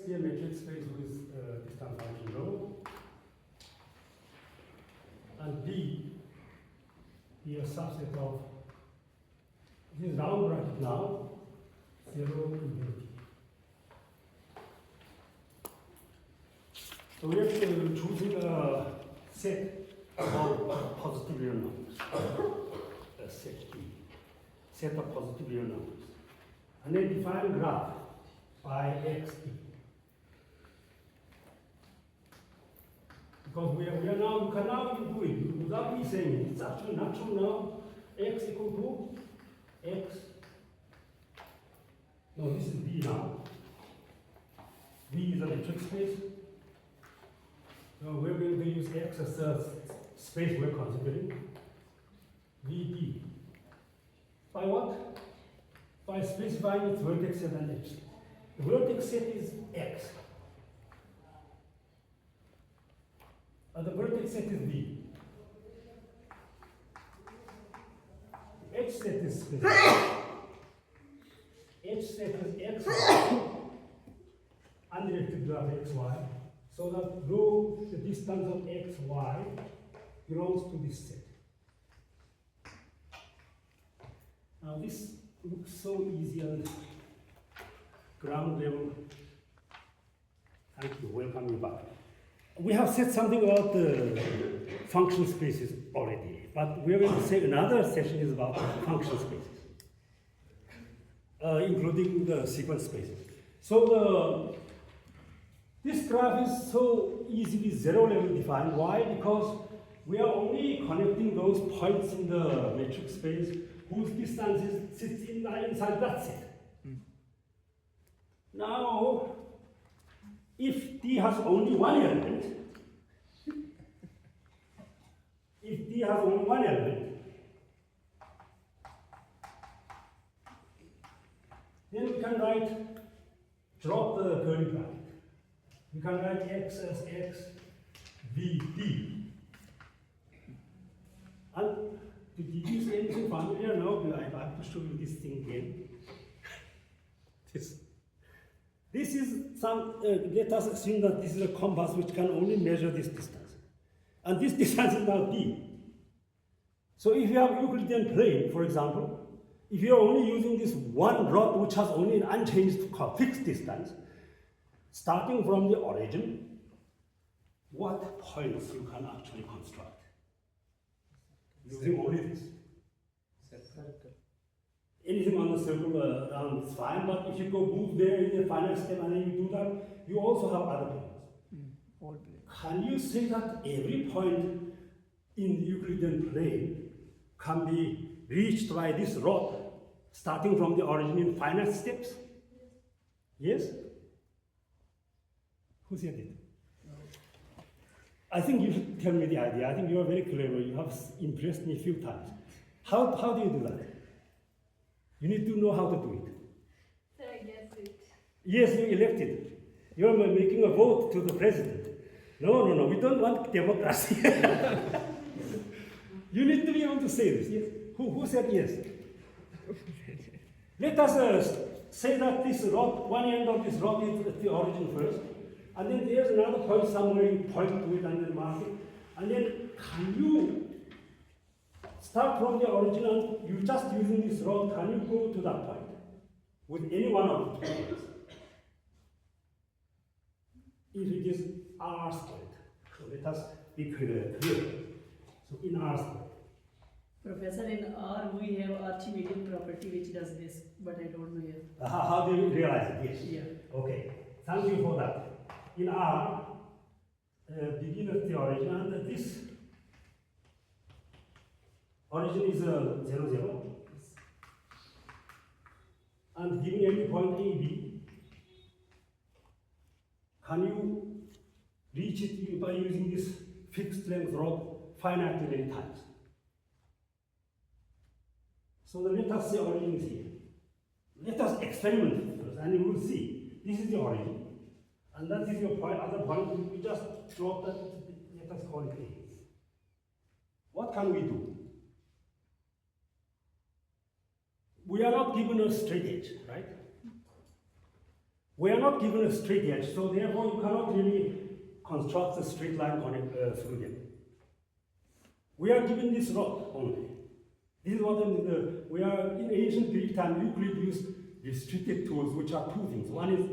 Here matrix space with distance function rho, and B be a subset of this round bracket now 0 infinity. So we are choosing a set of positive real numbers, a set B, set of positive real numbers, and then define a graph by x b. Because we are now, you can now do it without me saying it. It's actually not true now. X equal to x. No, this is B now. B is a matrix space. So we're going to use X as a space we're considering. VB. By what? By specifying its vertex set and edge. The vertex set is X. The vertex set is V. The edge set is specified. Edge set is X, undirected graph XY, so that rho, the distance of XY, belongs to this set. Now this looks so easy on ground level. Thank you, welcome you back. We have said something about the function spaces already, but we are going to say another session is about function spaces, including the sequence spaces. So this graph is so easily zero level defined. Why? Because we are only connecting those points in the matrix space whose distance sits inside that set. Now, if D has only one element, then we can drop the curly bracket. We can write X as X, V, D. And to give you anything familiar now, I have to show you this thing again. This is some, let us assume that this is a compass which can only measure this distance. And this distance is now D. So if you have Euclidean plane, for example, if you are only using this one rod which has only an unchanged fixed distance, starting from the origin, what points you can actually construct? Using only this. Anything on the circle around is fine, but if you go move there in the final step and then you do that, you also have other points. Can you say that every point in the Euclidean plane can be reached by this rod, starting from the origin in finite steps? Yes? Who said it? I think you should tell me the idea. I think you are very clever. You have impressed me a few times. How do you do that? You need to know how to do it. So I guess it. Yes, you elected. You are making a vote to the president. No, we don't want democracy. You need to be able to say this. Yes. Who said yes? Let us say that this rod, one end of this rod is at the origin first, and then there's another point somewhere, you point to it and then mark it, and then can you start from the origin and you just using this rod, can you go to that point with any one of the two points? If it is R squared. So let us be clear. So in R squared. Professor, in R we have Archimedean property which does this, but I don't know yet. How do you realize it? Yes. Yeah. Okay. Thank you for that. In R, begin at the origin, and this origin is 0, 0. And given any point A, B, can you reach it by using this fixed length rod finitely many times? So let us say origin is here. Let us experiment first, and you will see. This is the origin. And that is your point, other point, we just drop that, let us call it A. What can we do? We are not given a straight edge, right? We are not given a straight edge, so therefore you cannot really construct a straight line through them. We are given this rod only. This is what we are in ancient Greek time. Euclid used restricted tools, which are two things. One is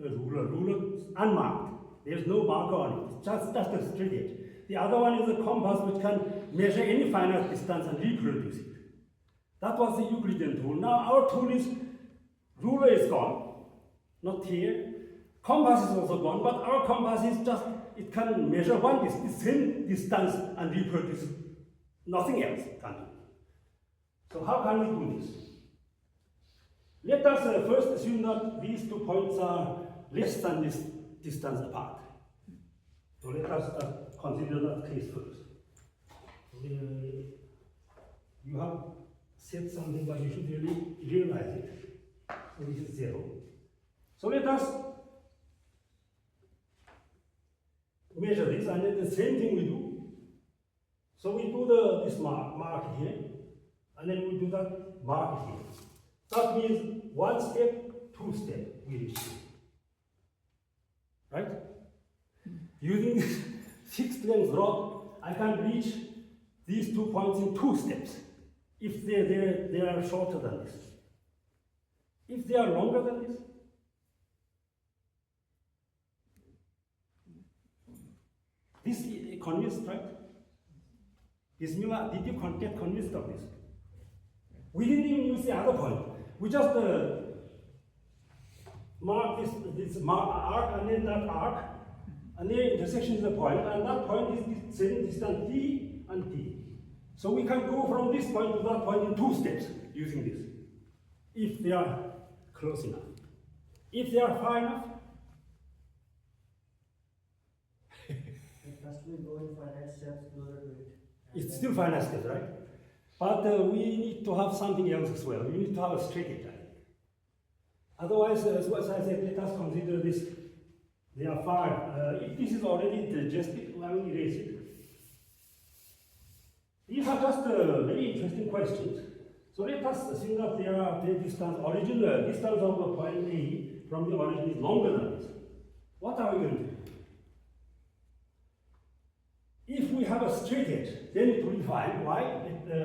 a ruler. Ruler is unmarked. There's no marker on it. It's just a straight edge. The other one is a compass, which can measure any finite distance and reproduce it. That was the Euclidean tool. Now our tool is ruler is gone, not here. Compass is also gone, but our compass is just, it can measure the same distance and reproduce nothing else it can do. So how can we do this? Let us first assume that these 2 points are less than this distance apart. So let us consider that case first. You have said something, but you should really realize it. So this is 0. So let us measure this, and then the same thing we do. So we do this mark here, and then we do that mark here. That means 1 step, 2 step, we reach here. Right? Using this fixed length rod, I can reach these 2 points in 2 steps, if they are shorter than this. If they are longer than this, this is convinced, right? Bismillah, did you get convinced of this? We didn't even use the other point. We just mark this arc and then that arc, and the intersection is the point, and that point is the same distance d and d. So we can go from this point to that point in 2 steps using this, if they are close enough. If they are far enough, First we go in finite steps closer to it. it's still finite steps, right? But we need to have something else as well. We need to have a straight edge. Otherwise, as I said, let us consider this. They are far. If this is already digested, I will erase it. These are just very interesting questions. So let us assume that their distance, original distance of a point A from the origin is longer than this. What are we going to do? If we have a straight edge, then it will be fine. Why?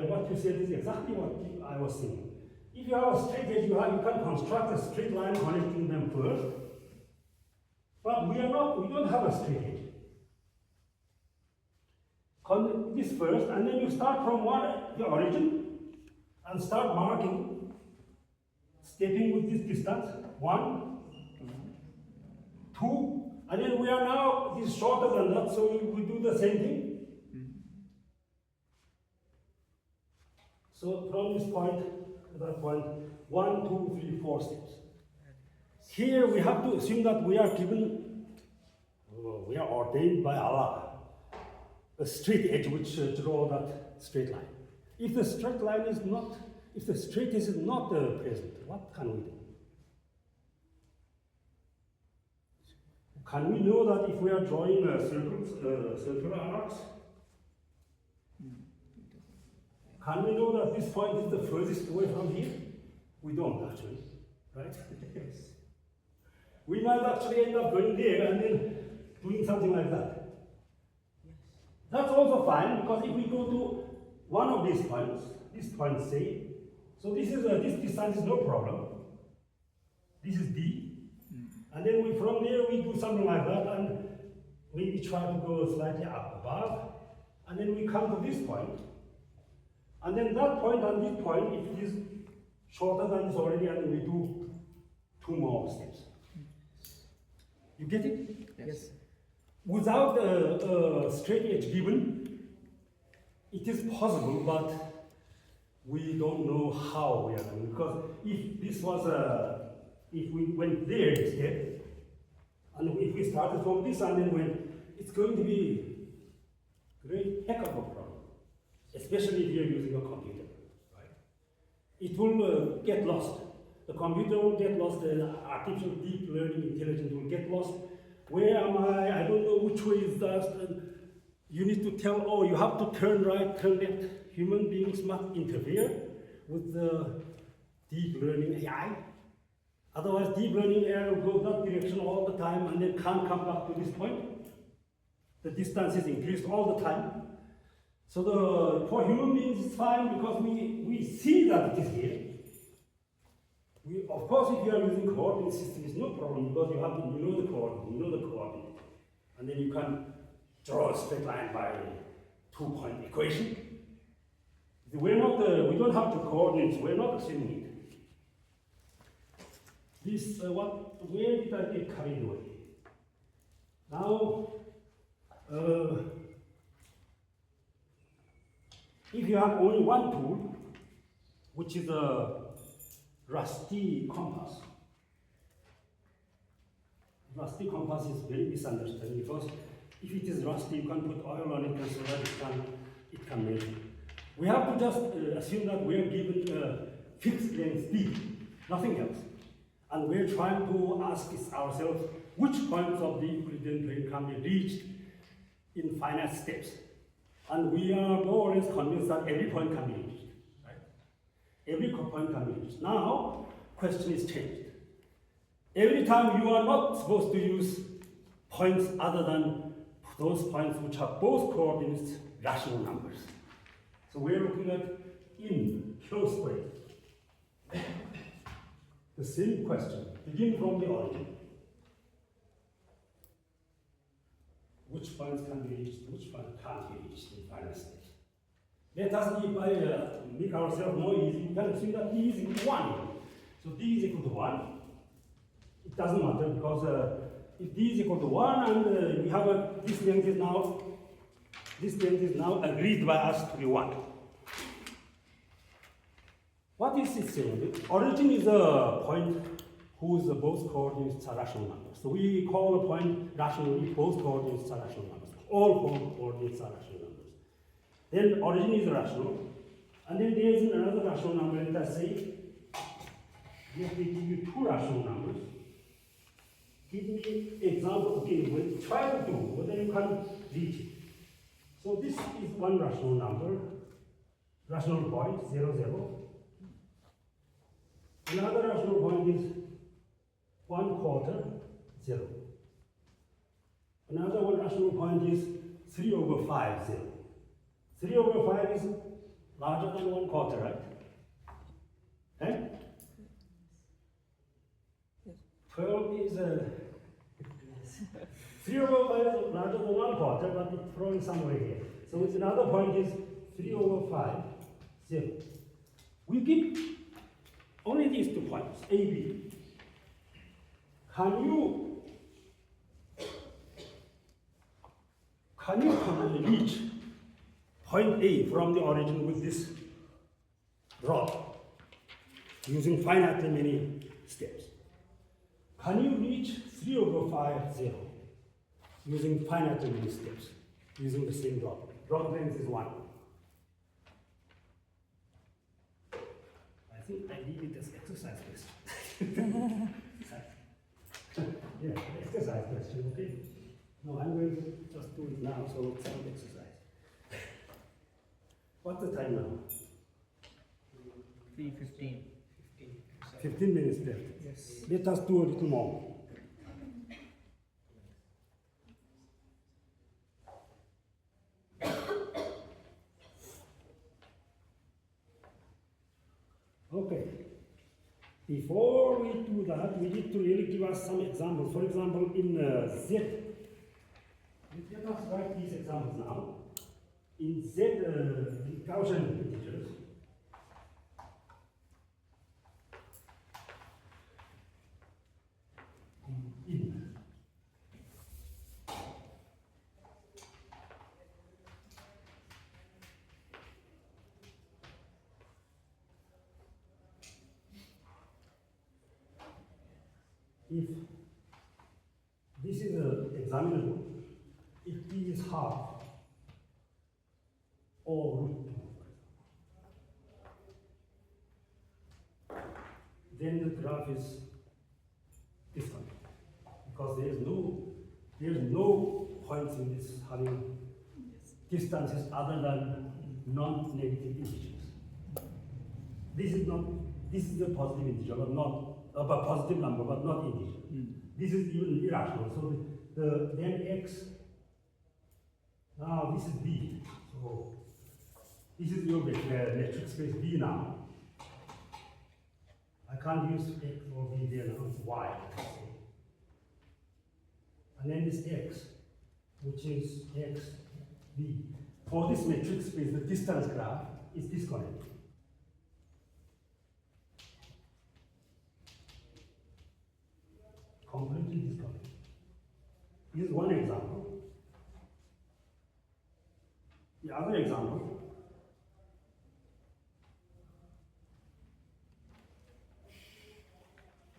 What you said is exactly what I was saying. If you have a straight edge, you can construct a straight line connecting them first. But we don't have a straight edge. Connect this first, and then you start from the origin, and start marking, stepping with this distance, 1, 2, and then we are now, this is shorter than that, so we do the same thing. So from this point to that point, 1, 2, 3, 4 steps. Here we have to assume that we are given, we are ordained by Allah, a straight edge which draw that straight line. If the straight line is not, if the straight edge is not present, what can we do? Can we know that if we are drawing circular arcs? Can we know that this point is the furthest away from here? We don't actually, right? We might actually end up going there and then doing something like that. That's also fine, because if we go to one of these points, this point say, so this distance is no problem. This is D. And then from there we do something like that, and maybe try to go slightly up above, and then we come to this point. And then that point and this point, if it is shorter than this already, and then we do 2 more steps. You get it? Yes. Without a straight edge given, it is possible, but we don't know how we are doing. Because if this was if we went there instead, and if we started from this and then went, it's going to be a great heck of a problem, especially if you're using a computer, right? It will get lost. The computer will get lost, the artificial deep learning intelligence will get lost. Where am I? I don't know which way is that. And you need to tell, oh, you have to turn right, turn left. Human beings must interfere with the deep learning AI. Otherwise, deep learning error will go that direction all the time and then can't come back to this point. The distance is increased all the time. So for human beings, it's fine because we see that it is here. Of course, if you are using coordinate system, it's no problem because you know the coordinate, and then you can draw a straight line by 2-point equation. We don't have the coordinates. We're not assuming it. This where did I get carried away? Now, if you have only one tool, which is a rusty compass. Rusty compass is very misunderstood because if it is rusty, you can put oil on it so that it can melt. We have to just assume that we are given a fixed length d, nothing else. And we're trying to ask ourselves which points of the Euclidean plane can be reached in finite steps. And we are more or less convinced that every point can be reached. Every point can be reached. Now, question is changed. Every time you are not supposed to use points other than those points which have both coordinates rational numbers. So we're looking at in close way. The same question, begin from the origin. Which points can be reached, which points can't be reached in finite state. Let us make ourselves more easy. We can assume that d is equal to 1. So d is equal to 1. It doesn't matter because if d is equal to 1 and we have this length is now agreed by us to be 1. What is it saying? The origin is a point whose both coordinates are rational numbers. So we call a point rational if both coordinates are rational numbers. All four coordinates are rational numbers. Then origin is rational, and then there is another rational number. Let us say, let me give you two rational numbers. Give me example. Okay, we'll try to do whether you can reach it. So this is one rational number, rational point 0, 0. Another rational point is 1/4, 0. Another one rational point is 3/5, 0. 3/5 is larger than 1/4, right? Eh? 12 is 3/5 is larger than 1/4, but it's thrown somewhere here. So it's another point is 3/5, 0. We give only these 2 points, A, B. Can you reach point A from the origin with this rod using finitely many steps? Can you reach 3/5, 0 using finitely many steps using the same rod? Rod length is 1. I think I leave it as exercise question. Yeah, exercise question, okay? No, I'm going to just do it now, so it's not exercise. What's the time now? 3:15. 15 minutes left. Yes. Let us do a little more. Okay. Before we do that, we need to really give us some examples. For example, in Z, let us write these examples now. In Z, in Gaussian integers, if this is examinable, if t is half or root 2, then the graph is this one, because there is no points in this having distances other than non-negative integers. This is a positive integer, but not a positive number, but not integer. This is even irrational. So then x. Now this is B. So this is your metric space B now. I can't use x or B there now. It's y. And then this x, which is x B. For this metric space, the distance graph is disconnected. Completely disconnected. This is one example. The other example,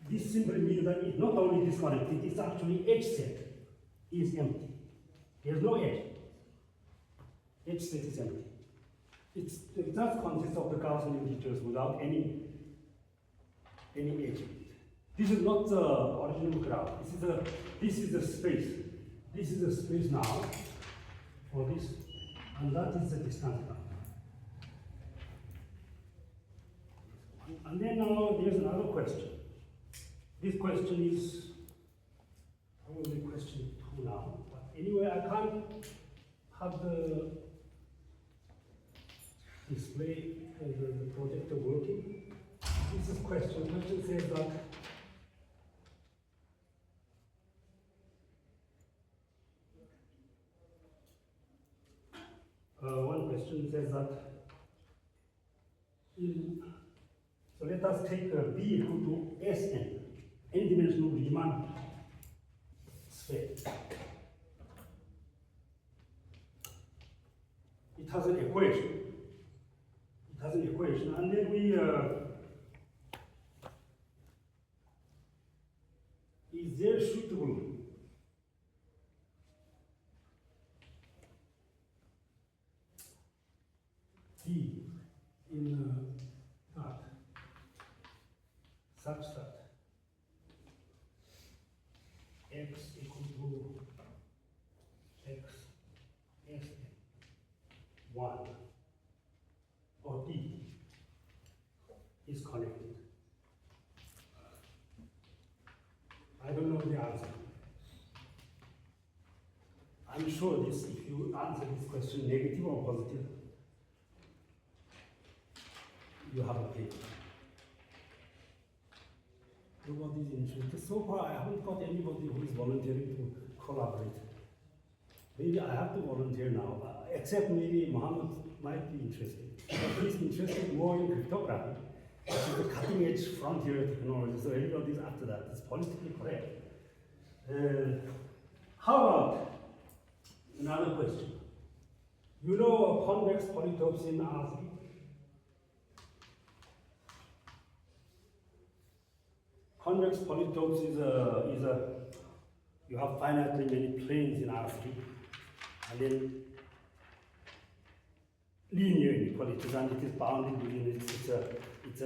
this simply means that it's not only disconnected, it's actually edge set is empty. There's no edge. Edge set is empty. It just consists of the Gaussian integers without any edge. This is not the original graph. This is the space. This is the space now for this, and that is the distance graph. And then now there's another question. This question is probably question 2 now. But anyway, I can't have the display the projector working. This is question. Question says that one question says that so let us take B equal to Sn, n-dimensional Riemann sphere. It has an equation. And then we is there suitable D in that such that x equal to x Sn 1 or D is connected. I don't know the answer. I'm sure if you answer this question negative or positive, you have a paper. Nobody is interested. So far, I haven't got anybody who is volunteering to collaborate. Maybe I have to volunteer now, except maybe Mohammed might be interested. But he's interested more in cryptography, which is the cutting edge frontier technology, so everybody is after that. It's politically correct. How about another question? You know convex polytopes in R3? Convex polytopes is a you have finitely many planes in R3, and then linear inequalities, and it is bounded within it. It's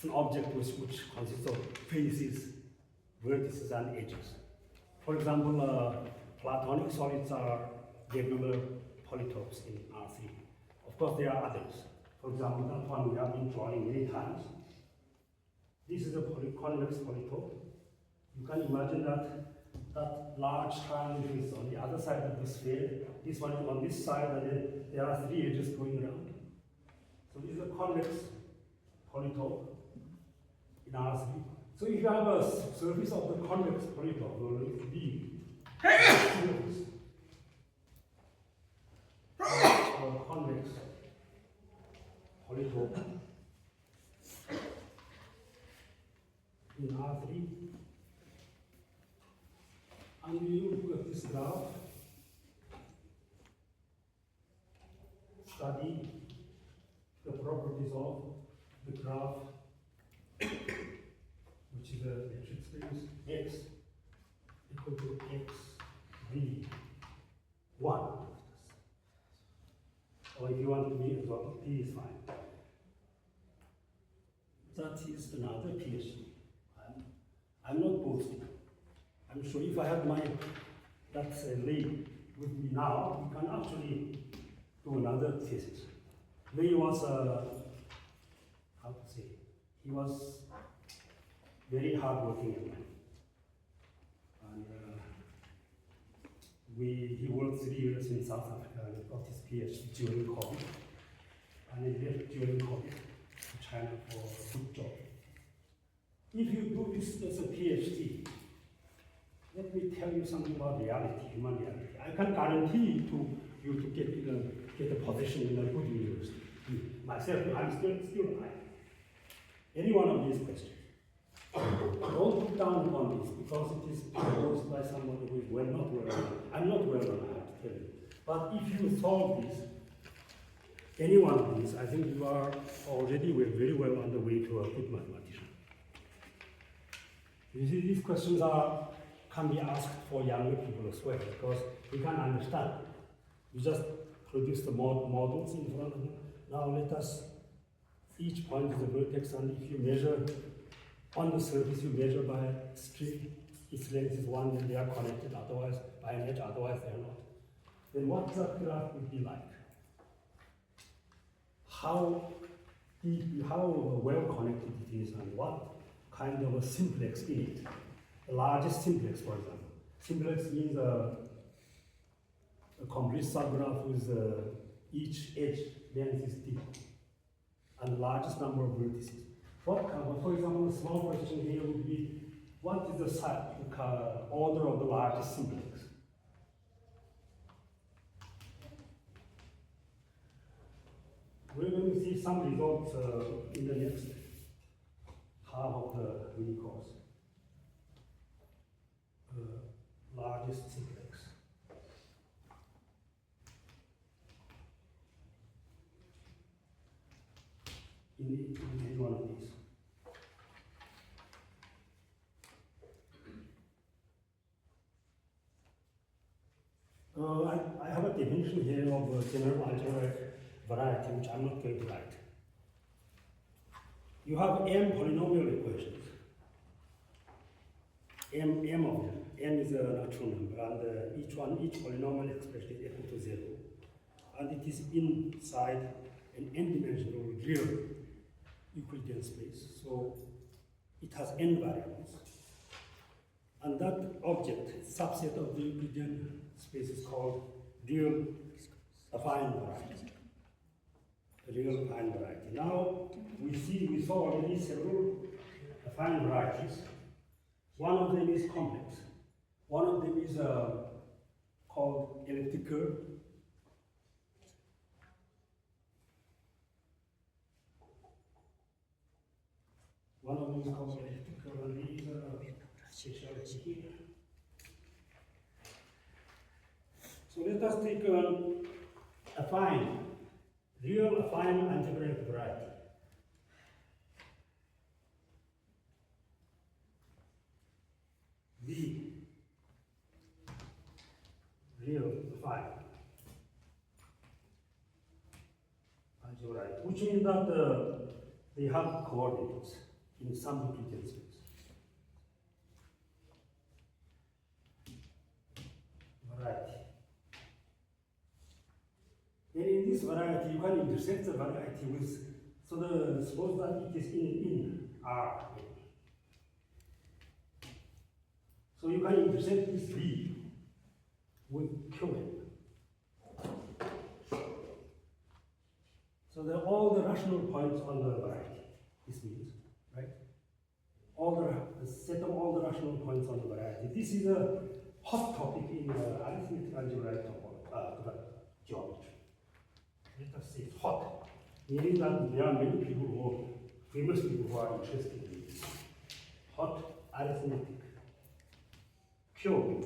an object which consists of faces, vertices, and edges. For example, Platonic solids are regular polytopes in R3. Of course, there are others. For example, that one we have been drawing many times. This is a convex polytope. You can imagine that large triangle is on the other side of the sphere. This one is on this side, and then there are 3 edges going around. So this is a convex polytope in R3. So if you have a surface of the convex polytope, it's B, surface of convex polytope in R3, and we look at this graph, study the properties of the graph, which is a metric space x equal to x v 1. Or if you want to be as well, p is fine. That is another PhD. I'm not boasting. I'm sure if I had my Lei with me now, we can actually do another thesis. Lei was how to say? He was very hardworking young man. And he worked 3 years in South Africa and got his PhD during COVID. And he left during COVID to China for a good job. If you do this as a PhD, let me tell you something about reality, human reality. I can guarantee you to get a position in a good university. Myself, I'm still alive. Any one of these questions. Don't put down on this because it is proposed by someone who is not well. I'm not well known, I have to tell you. But if you solve this, any one of these, I think you are already very well on the way to a good mathematician. You see, these questions can be asked for younger people as well because we can understand. You just produce the models in front of you. Now let us, each point is a vertex, and if you measure on the surface, you measure by a string, its length is 1, and they are connected, otherwise by an edge, otherwise they are not. Then what that graph would be like? How well connected it is, and what kind of a simplex in it. The largest simplex, for example. Simplex means a complete subgraph with each edge length is d, and the largest number of vertices. For example, a small question here would be, what is the order of the largest simplex? We're going to see some results in the next half of the mini course. Largest simplex. In one of these. I have a definition here of general algebraic variety, which I'm not going to write. You have m polynomial equations. M of them. N is a natural number, and each polynomial expression is equal to 0. And it is inside an n-dimensional real Euclidean space. So it has n variables. And that object, subset of the Euclidean space, is called real affine variety. Real affine variety. Now we saw already several affine varieties. One of them is complex. One of them is called elliptic curve. One of them is called elliptic curve, and these are speciality here. So let us take affine, real affine algebraic variety. V, real affine algebraic, which means that they have coordinates in some Euclidean space. Variety. Then in this variety, you can intersect the variety with, suppose that it is in R. So you can intersect this V with Qn. So they're all the rational points on the variety, this means, right? The set of all the rational points on the variety. This is a hot topic in arithmetic algebraic geometry. Let us say it's hot, meaning that there are many people famous people who are interested in this. Hot arithmetic. Pure,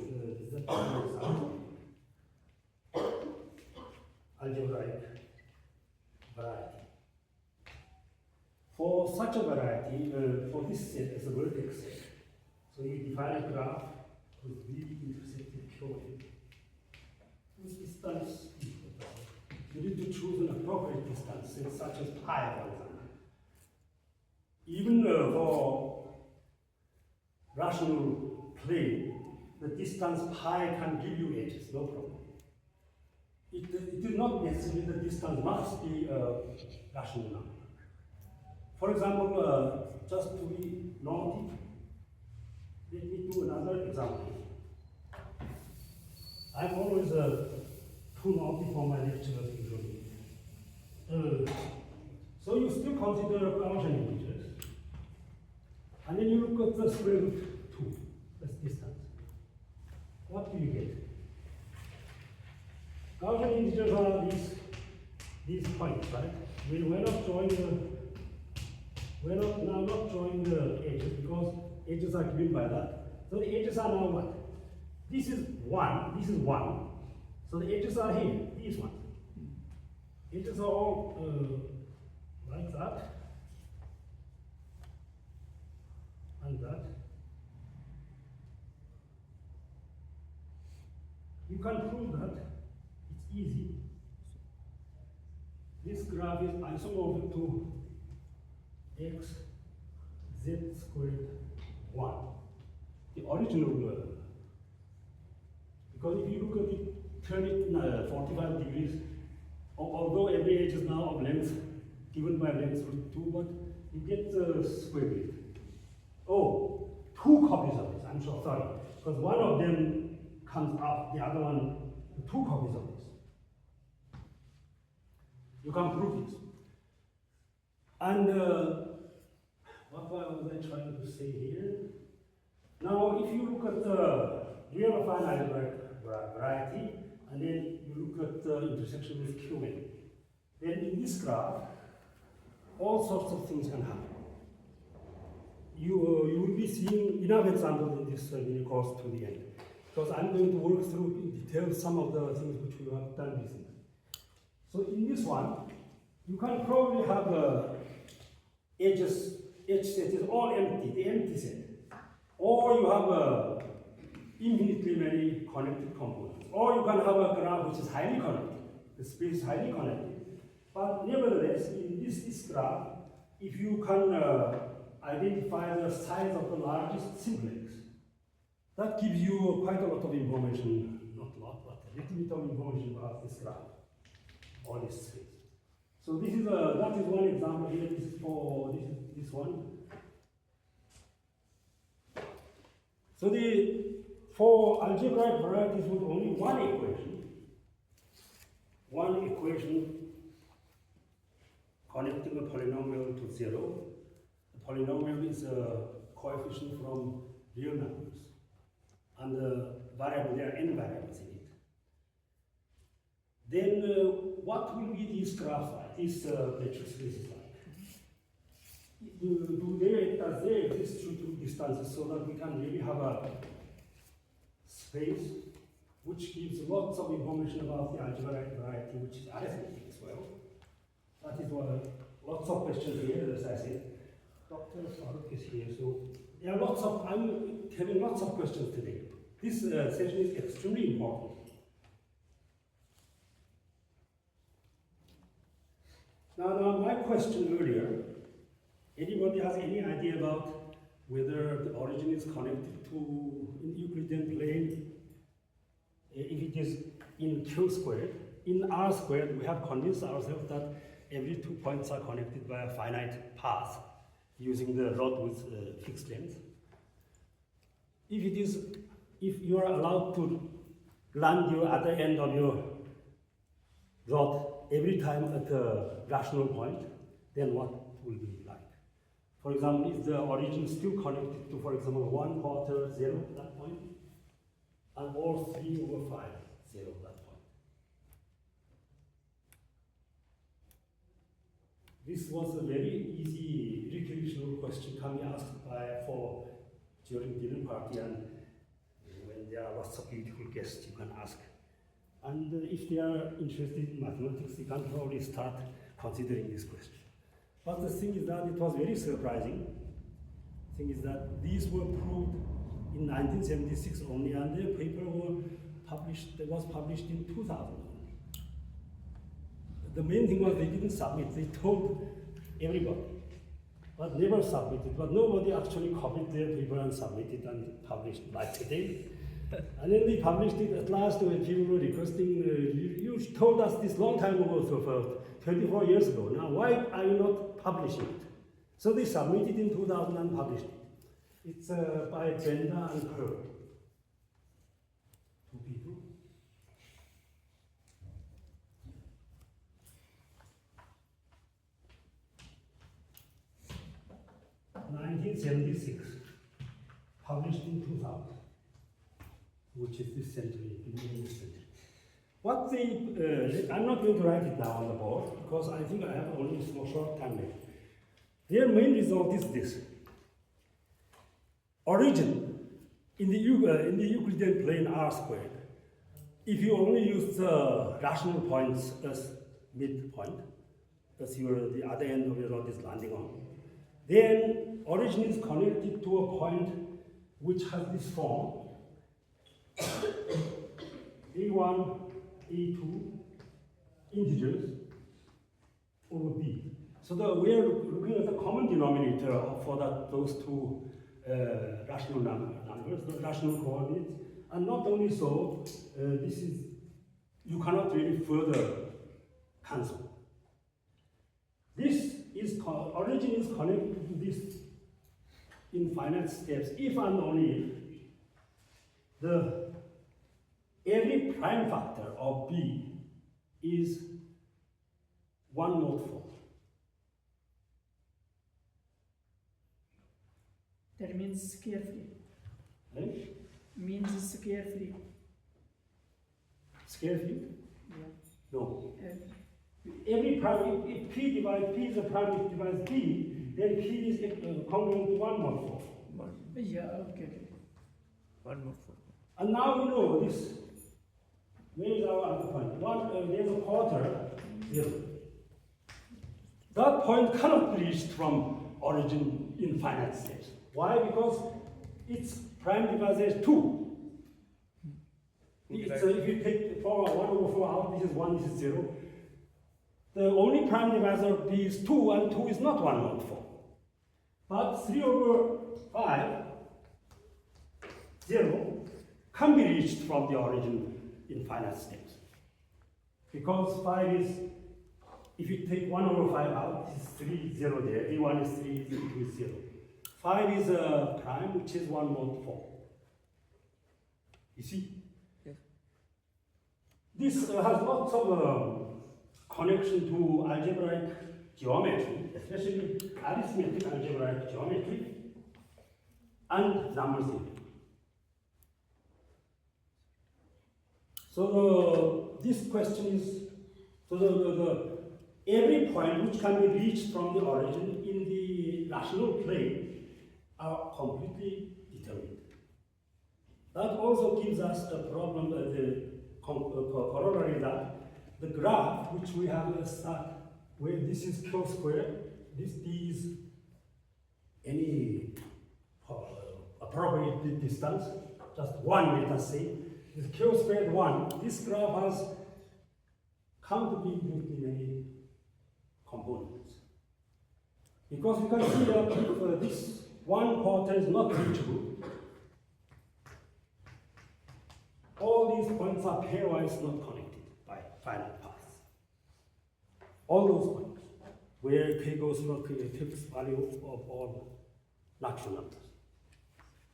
algebraic variety. For such a variety, for this set as a vertex set, so you define a graph with V intersected Q with distance. You need to choose an appropriate distance, such as pi, for example. Even for rational plane, the distance pi can give you edges, no problem. It is not necessarily the distance must be a rational number. For example, just to be naughty, Let me do another example. I'm always too naughty for my lecturers usually. So you still consider Gaussian integers. And then you look at the square root 2, that's distance. What do you get? Gaussian integers are these points, right? We're not drawing the edges because edges are given by that. So the edges are now what? This is 1, this is 1. So the edges are here, these ones. Edges are all like that. And that. You can prove that. It's easy. This graph is isomorphic to x z squared 1. The original because if you look at it, turn it 45 degrees, although every edge is now of length given by length root 2, but you get the square root. Oh, 2 copies of this, I'm so sorry, because one of them comes up, the other one, 2 copies of this. You can prove this. And what was I trying to say here? Now, if you look at the real affine algebraic variety, and then you look at the intersection with Qn, then in this graph, all sorts of things can happen. You will be seeing enough examples in this course to the end, because I'm going to work through in detail some of the things which we have done recently. So in this one, you can probably have edges, edge set is all empty, the empty set. Or you have infinitely many connected components. Or you can have a graph which is highly connected, the space is highly connected. But nevertheless, in this graph, if you can identify the size of the largest simplex, that gives you quite a lot of information, not a lot, but a little bit of information about this graph, or this space. So this is that is one example here. This is for this one. So for algebraic varieties with only one equation connecting a polynomial to 0. The polynomial is a coefficient from real numbers, and the variable, there are n variables in it. Then what will be these graphs like, these matrix spaces like? Does they exist through 2 distances so that we can really have a space which gives lots of information about the algebraic variety, which is arithmetic as well? That is what lots of questions here, as I said. Dr. Farooq is here, so there are lots of, I'm having lots of questions today. This session is extremely important. Now my question earlier, anybody has any idea about whether the origin is connected to in Euclidean plane? If it is in Q squared, in R squared, we have convinced ourselves that every 2 points are connected by a finite path using the rod with fixed length. If you are allowed to land your other end of your rod every time at a rational point, then what will be like? For example, if the origin is still connected to, for example, 1/4 0 at that point, and or 3/5 0 at that point. This was a very easy recreational question can be asked during dinner party, and when there are lots of beautiful guests, you can ask. And if they are interested in mathematics, they can probably start considering this question. But the thing is that it was very surprising. The thing is that these were proved in 1976 only, and their paper was published in 2000 only. The main thing was they didn't submit. They told everybody, but never submitted. But nobody actually copied their paper and submitted and published like today. And then they published it at last when people were requesting, you told us this long time ago, so for 24 years ago. Now, why are you not publishing it? So they submitted in 2000 and published it. It's by Benda and Kerr. Two people. (1976), published in 2000, which is this century, in this century. What they, I'm not going to write it down on the board because I think I have only a short time left. Their main result is this. Origin in the Euclidean plane R squared, if you only use the rational points as midpoint, as the other end of your rod is landing on, then origin is connected to a point which has this form, A1, A2, integers over B. So we are looking at the common denominator for those two rational numbers, the rational coordinates. And not only so, you cannot really further cancel. Origin is connected to this infinite steps if and only if every prime factor of B is 1 mod 4. That means square free. Right? Means square free. Square free? Yeah. No. Every prime, if P divides P is a prime which divides P, then P is congruent to 1 mod 4. Yeah, okay. 1 mod 4. And now we know this. Where is our other point? There's a quarter, 0. That point cannot be reached from origin in finite steps. Why? Because its prime divisor is 2. So if you take 1 over 4 out, this is 1, this is 0. The only prime divisor of B is 2, and 2 is not 1 mod 4. But 3 over 5, 0, can be reached from the origin in finite steps. Because 5 is, if you take 1 over 5 out, this is 3, 0 there. A1 is 3, A2 is 0. 5 is a prime, which is 1 mod 4. You see? Yes. This has lots of connection to algebraic geometry, especially arithmetic algebraic geometry and number theory. So this question is, every point which can be reached from the origin in the rational plane are completely determined. That also gives us a problem, the corollary that the graph which we have start where this is Q squared, this D is any appropriate distance, just 1 let us say, is Q squared 1. This graph has come to be in many components. Because you can see that if this one quarter is not reachable, all these points are pairwise not connected by finite paths. All those points where K goes from a fixed value of all natural numbers.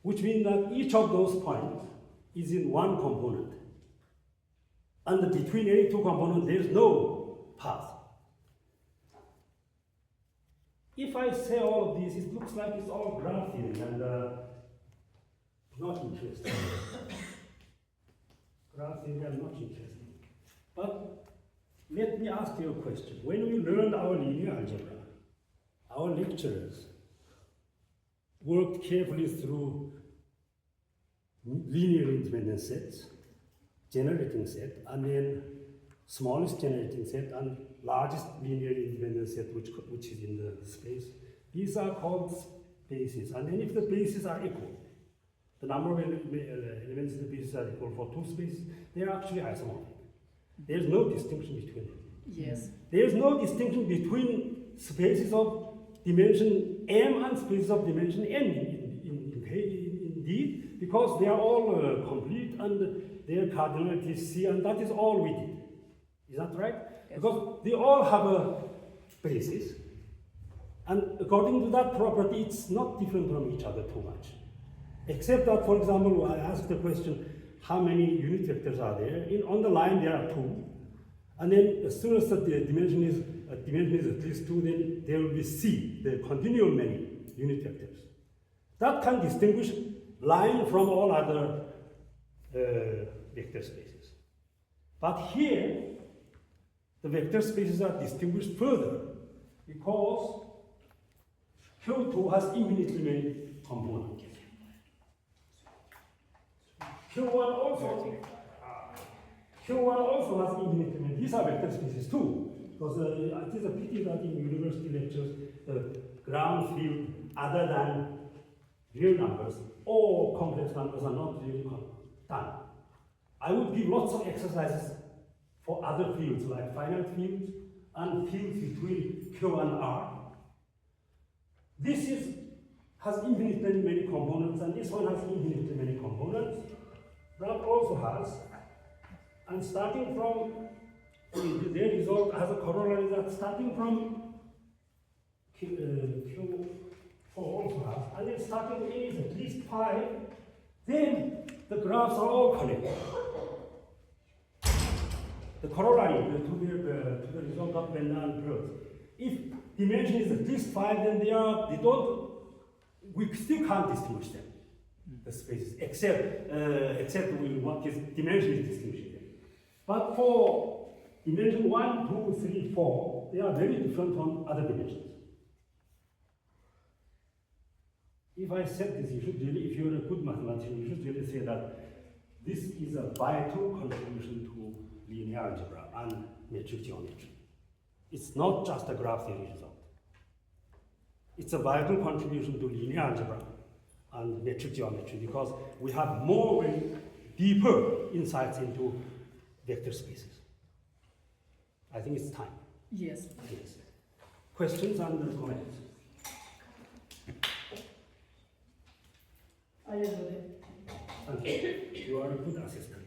Which means that each of those points is in one component. And between any two components, there is no path. If I say all of this, it looks like it's all graph theory and not interesting. Graph theory are not interesting. But let me ask you a question. When we learned our linear algebra, our lecturers worked carefully through linear independent sets, generating set, and then smallest generating set and largest linear independent set which is in the space. These are called bases. And then if the bases are equal, the number of elements in the bases are equal for two spaces, they are actually isomorphic. There is no distinction between them. Yes. There is no distinction between spaces of dimension m and spaces of dimension n indeed, because they are all complete and their cardinality is C, and that is all we did. Is that right? Yes. Because they all have a basis, and according to that property, it's not different from each other too much. Except that, for example, I asked the question, how many unit vectors are there? On the line there are 2, and then as soon as the dimension is at least 2, then there will be C, the continuum many unit vectors. That can distinguish line from all other vector spaces. But here, the vector spaces are distinguished further because Q2 has infinitely many components. Q1 also has infinitely many. These are vector spaces too. Because it is a pity that in university lectures, the ground field other than real numbers or complex numbers are not really done. I would give lots of exercises for other fields like finite fields and fields between Q and R. This has infinitely many components, and this one has infinitely many components. That also has, and starting from their result has a corollary that starting from Q4 also has, and then starting A is at least 5, then the graphs are all connected. The corollary to the result of Bendern curves. If dimension is at least 5, then we still can't distinguish them, the spaces, except what is dimension is distinguishing them. But for dimension 1, 2, 3, 4, they are very different from other dimensions. If I said this, if you're a good mathematician, you should really say that this is a vital contribution to linear algebra and metric geometry. It's not just a graph theory result. It's a vital contribution to linear algebra and metric geometry because we have more and deeper insights into vector spaces. I think it's time. Yes. Yes. Questions and comments? I agree. Thank you. You are a good assistant.